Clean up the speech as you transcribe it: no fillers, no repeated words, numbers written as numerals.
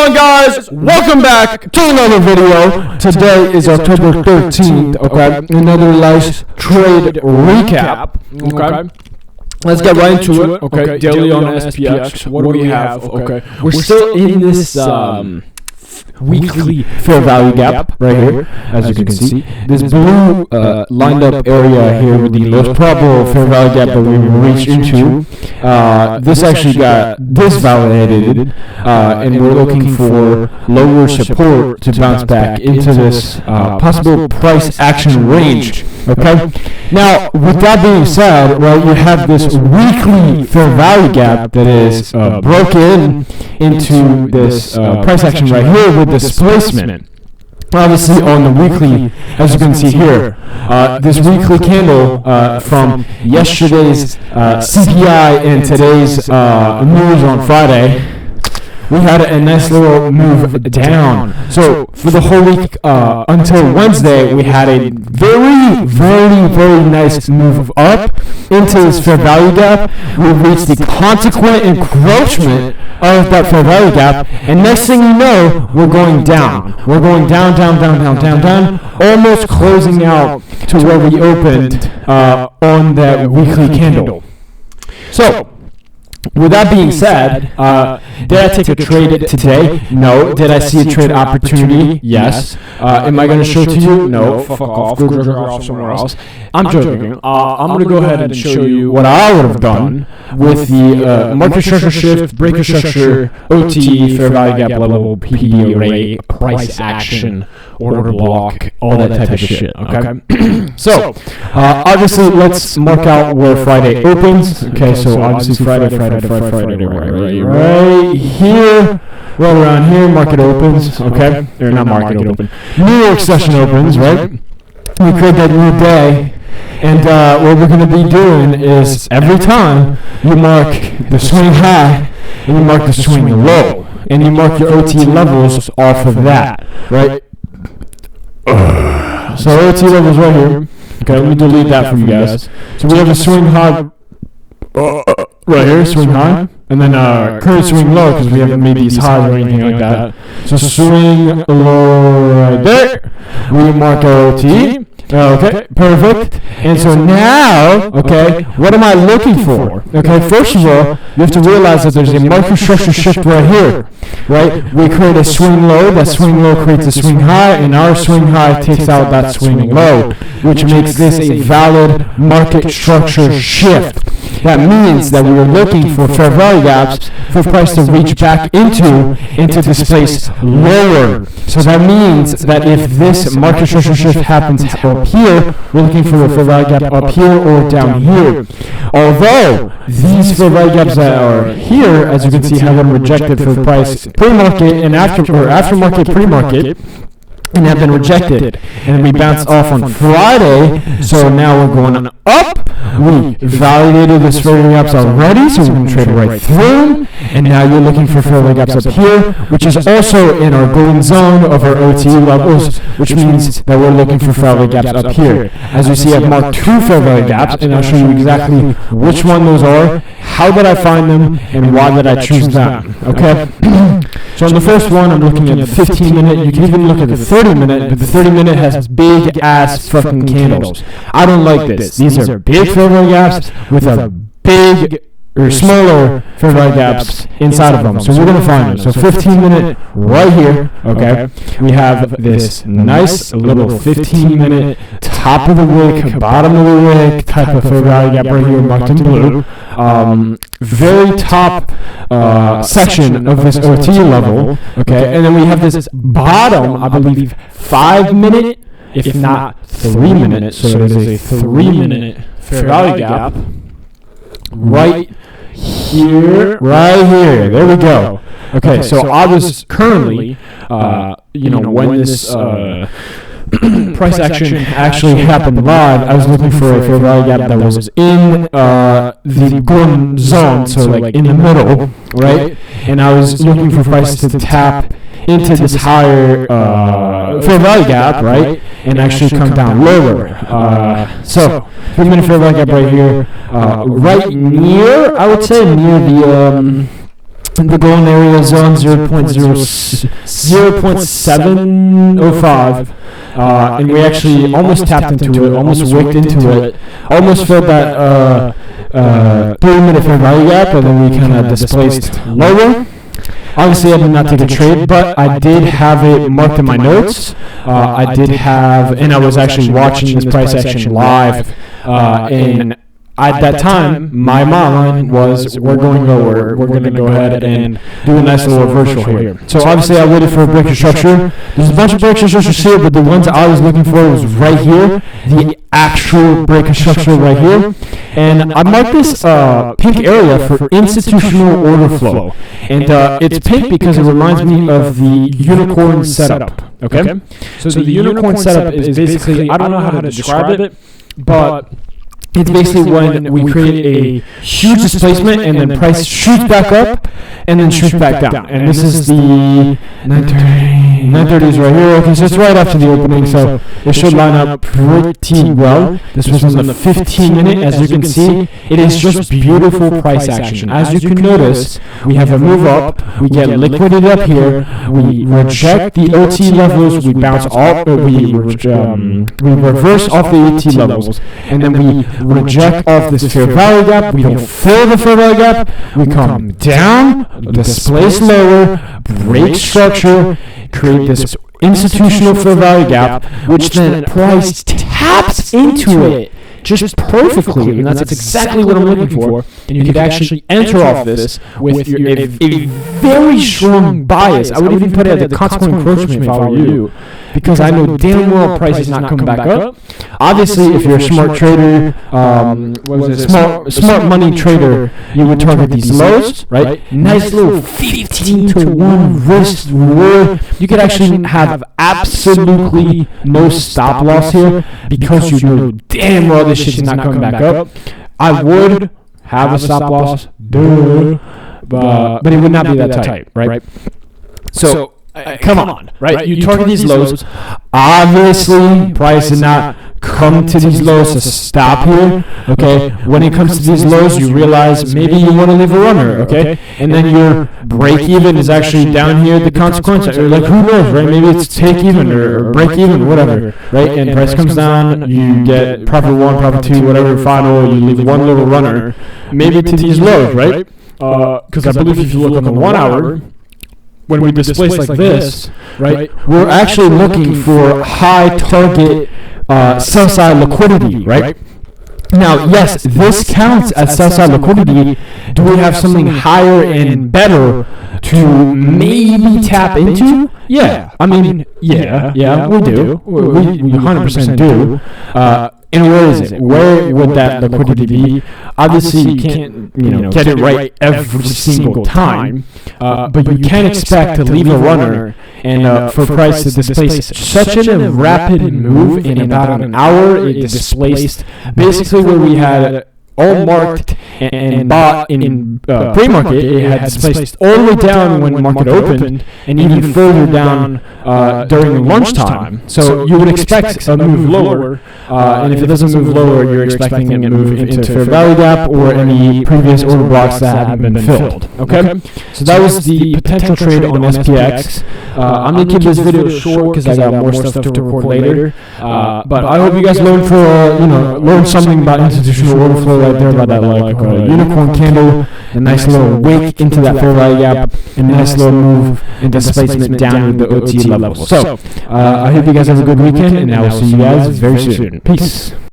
on, guys? Welcome back to another video. Today is October 13th, okay? Another nice trade recap, okay? Let's get right into it, okay? Daily on SPX. What do we have? Okay, we're still in this weekly fair value gap right here, as you can see. This blue lined up area here with the most probable fair value gap that we reached into. This actually got disvalidated, and we're looking for lower support to bounce back into this possible price action range. Okay. Now, with that being said, right, you have this weekly fair value gap that is broken into this price action right here with displacement. Obviously, on the weekly, as you can see here, this weekly candle from yesterday's CPI and today's news on Friday, we had a nice little move down. So for the whole week until Wednesday, we had a very nice move up into this fair value gap. We reached the consequent encroachment of that fair value gap, and next thing you know, we're going down. We're going down, almost closing out to where we opened on that weekly candle. So, with that being said, did I take a trade today? No. Did I see a trade opportunity? Yes. Am I going to show it to you? No. Fuck off. Go jerk off somewhere else. I'm joking. I'm going to go ahead and show you what I would have done with the market structure shift, breaker structure, OT, fair value gap level, PD array, price action, order block, all that type of shit. Okay. So, obviously, let's mark out where Friday opens. Okay, so obviously Friday, right here, right around here, market opens, okay? Or not market open. New York session opens, right? We create that new day, and what we're going to be doing is every time you mark the swing high and you mark the swing low, and you mark your OT levels off of that, right? So OT levels right here. Okay, let me delete that for you guys. So we have a swing high right here, swing high, and then current swing low because we haven't made these highs or anything like that. So swing low right there. We mark our OT. Okay, perfect. And so now, okay, what am I looking for? Okay, first of all, you have to realize that there's a market structure shift right here, right? We create a swing low, that swing low creates a swing high, and our swing high takes out that swing low, which makes this a valid market structure shift. That means that we are looking for fair value gaps for price to reach back into displace lower. So that means that if this market structure shift happens up here, we're looking for a fair value gap up here or down here. Although these fair value gaps that are here, as you can see, have been rejected for the price pre-market and aftermarket pre-market, and have been rejected, and we bounced off on Friday, so now we're going up. We validated this fair value gaps already, so we can trade right through, and now you're looking for fair value gaps up here, which is also in our golden zone of our OT levels, which means that we're looking for fair value gaps up here. As you see, I've marked two fair value gaps, and I'll show you exactly which one those are, how did I find them, and why did I choose them, okay? So on the first one, I'm looking at the 15-minute. You can even look at the 30-minute, but the 30-minute has big-ass fucking candles. I don't like this. These are big fair value gaps with a big or smaller fair value gaps inside of them. So we're going to find them. So 15-minute right here, okay? We have this nice little 15-minute top of the wick, bottom of the wick type of fair value gap right here marked in blue. Very top section of this OT level, okay? And then we have this bottom, I believe, 5-minute, if not 3-minute. So there's a 3-minute fair value gap right here. There we go. Okay, so I was currently, when this price action actually happened live, I was looking for a fair value gap that was in the golden zone, so like in the middle, right? And I was looking for price to tap into this higher fair value gap, right? And actually come down lower. So, 3-minute fair value gap right here, right near, I would say, near the The golden area zone 0.705, and we actually almost tapped into it, almost wicked into it, almost filled that 30-minute fair value gap, and then we kind of displaced lower. Obviously, I did not take a trade, but I did have it marked in my notes. I did have, and I was actually watching this price action live, and at that time, my mind was, we're going lower. We're going to go ahead and do a nice little reversal here. So obviously, I waited for a break of structure. There's a bunch of break of structures here, but the ones I was looking for was right here, the actual break of structure right here. And I marked this pink area for institutional order flow. And it's pink because it reminds me of the unicorn setup. Okay? So the unicorn setup is basically, I don't know how to describe it, but it's basically when we create a huge displacement and then price shoots back up and then shoots back down. And this is the 930 is right here. Okay, so it's right after the opening, so it should line up pretty well. This was on the 15-minute. As you can see, it is just beautiful price action. As you can notice, we have a move up, we get liquidity up here, we reject the OT levels, we bounce off, we reverse off the OT levels, and then we reject off this fair value gap. We don't fill the fair value gap. We come down, displace lower, break structure, create this institutional fair value gap, which then price taps into it just perfectly, and that's exactly what I'm looking for. And you could actually enter off this with a very strong bias. I would even put it at the consequent encroachment if I were you, because I know damn well price is not coming back up. Obviously, if you're a smart trader, smart money trader, you would target these lows, right? Nice little 15-to-1 risk reward. You could actually have absolutely no stop loss here because you know damn well this shit's not coming back up. I would have a stop loss, but it would not be that tight, right? So come on, right? You target these lows. Obviously, price did not come to these lows to stop here, okay? When it comes to these lows, you realize maybe you want to leave a runner, okay? And then your break even is actually down here, the consequence, or like who knows, right? Maybe it's take even or break even, whatever, right? And price comes down, you get profit 1, profit 2, whatever, final, you leave one little runner, maybe to these lows, right? Because I believe if you look on the 1 hour, when we displace like this, right, we're actually looking for high target sell-side liquidity, right? Now, yes, this counts as sell-side liquidity. Do we have something higher and better to maybe tap into? Yeah, I mean, yeah, we do. We 100% do. And where is it? Where would that liquidity be? Obviously, you can't get it right every single time, but you can expect to leave a runner and for price to displace such a rapid move in about an hour. It displaced basically where we had all marked and bought in pre-market. It had displaced all the way down when market opened, and even further down during lunchtime. So you would expect a move lower, and if it doesn't move lower, you're expecting it to move into fair value gap or any previous order blocks that haven't been filled. Okay, so that was the potential trade on SPX. I'm gonna keep this video short because I got more stuff to record later. But I hope you guys learned something about institutional order flow right there, about that unicorn candle, a nice little wick into that fair value gap, and a nice little move and displacement down with the OT level. So I hope you guys have a good weekend, and I will see you guys very soon. Peace.